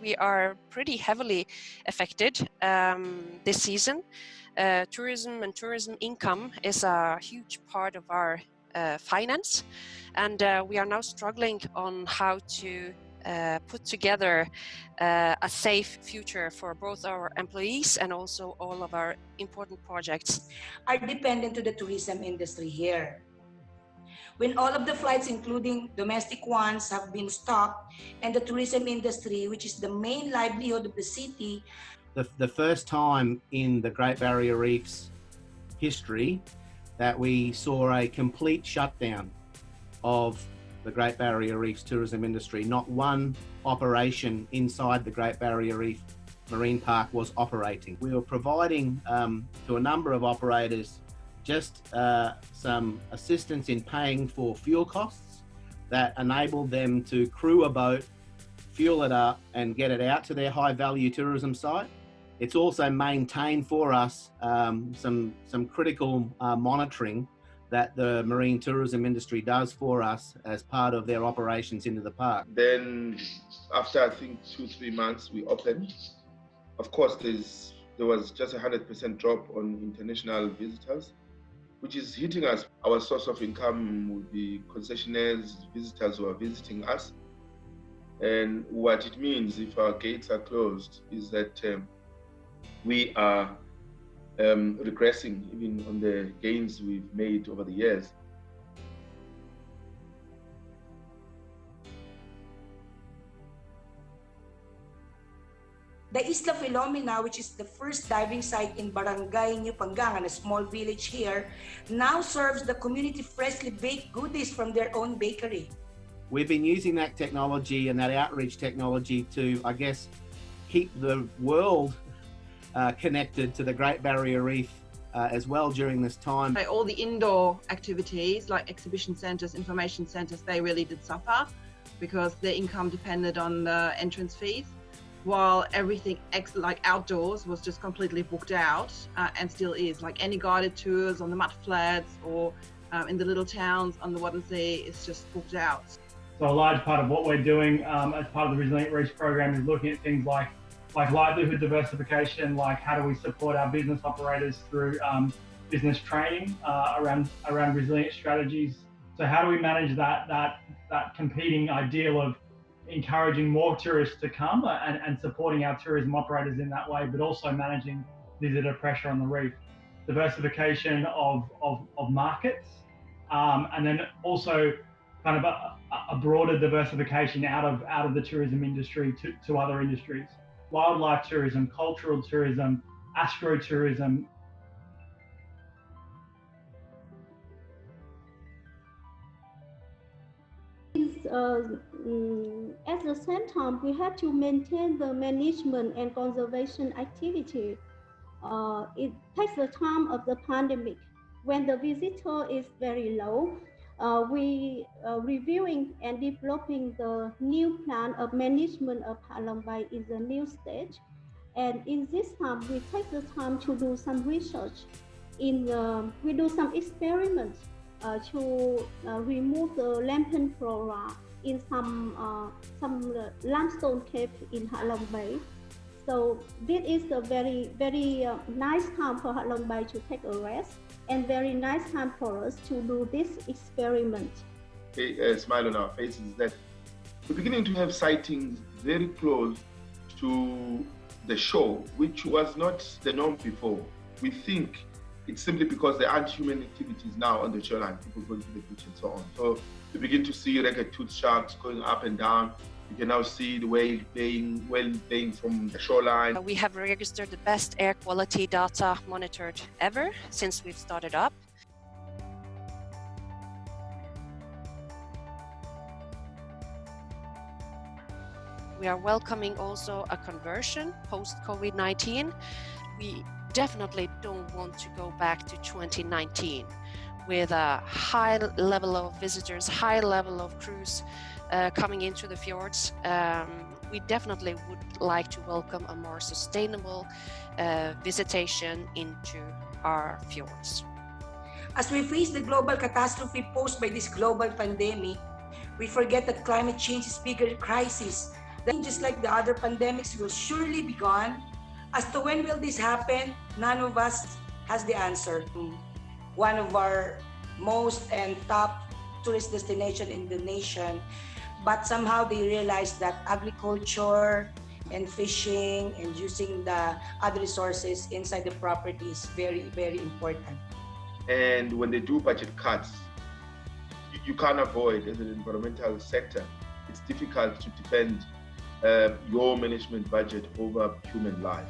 we are pretty heavily affected this season. Tourism and tourism income is a huge part of our finance, and we are now struggling on how to put together a safe future for both our employees and also all of our important projects. Are dependent to the tourism industry here. When all of the flights, including domestic ones, have been stopped, and the tourism industry, which is the main livelihood of the city. The first time in the Great Barrier Reef's history that we saw a complete shutdown of the Great Barrier Reef's tourism industry. Not one operation inside the Great Barrier Reef Marine Park was operating. We were providing to a number of operators just some assistance in paying for fuel costs that enabled them to crew a boat, fuel it up and get it out to their high value tourism site. It's also maintained for us some critical monitoring that the marine tourism industry does for us as part of their operations into the park. Then after I think 2-3 months we opened. Of course there was just 100% drop on international visitors, which is hitting us. Our source of income would be concessionaires, visitors who are visiting us. And what it means if our gates are closed is that we are regressing even on the gains we've made over the years. The Isla Filomena, which is the first diving site in Barangay New Pangangan, a small village here, now serves the community freshly baked goodies from their own bakery. We've been using that technology and that outreach technology to, I guess, keep the world connected to the Great Barrier Reef as well during this time. All the indoor activities like exhibition centres, information centres, they really did suffer because their income depended on the entrance fees, while everything like outdoors was just completely booked out and still is. Like any guided tours on the mud flats or in the little towns on the Wadden Sea is just booked out. So a large part of what we're doing as part of the Resilient Reefs program is looking at things like livelihood diversification, like how do we support our business operators through business training around resilient strategies. So how do we manage that competing ideal of encouraging more tourists to come and supporting our tourism operators in that way, but also managing visitor pressure on the reef. Diversification of markets, and then also kind of a broader diversification out of the tourism industry to other industries. Wildlife tourism, cultural tourism, astrotourism. At the same time, we have to maintain the management and conservation activity. It takes the time of the pandemic. When the visitor is very low, we reviewing and developing the new plan of management of Halong Bay is a new stage. And in this time, we take the time to do some research. We do some experiments to remove the lamprey flora in some limestone cave in Halong Bay. So this is a very, very nice time for Halong Bay to take a rest, and very nice time for us to do this experiment. A smile on our faces is that we're beginning to have sightings very close to the shore, which was not the norm before. We think it's simply because there aren't human activities now on the shoreline, people going to the beach and so on. So we begin to see ragged-toothed sharks going up and down. You can now see the whale playing from the shoreline. We have registered the best air quality data monitored ever since we've started up. We are welcoming also a conversion post-COVID-19. We definitely don't want to go back to 2019 with a high level of visitors, high level of crews coming into the fjords. We definitely would like to welcome a more sustainable visitation into our fjords. As we face the global catastrophe posed by this global pandemic, we forget that climate change is a bigger crisis Then, just like the other pandemics, will surely be gone. As to when will this happen, none of us has the answer. One of our most and top tourist destination in the nation, but somehow they realized that agriculture and fishing and using the other resources inside the property is very, very important. And when they do budget cuts, you can't avoid, as an environmental sector, it's difficult to defend your management budget over human life.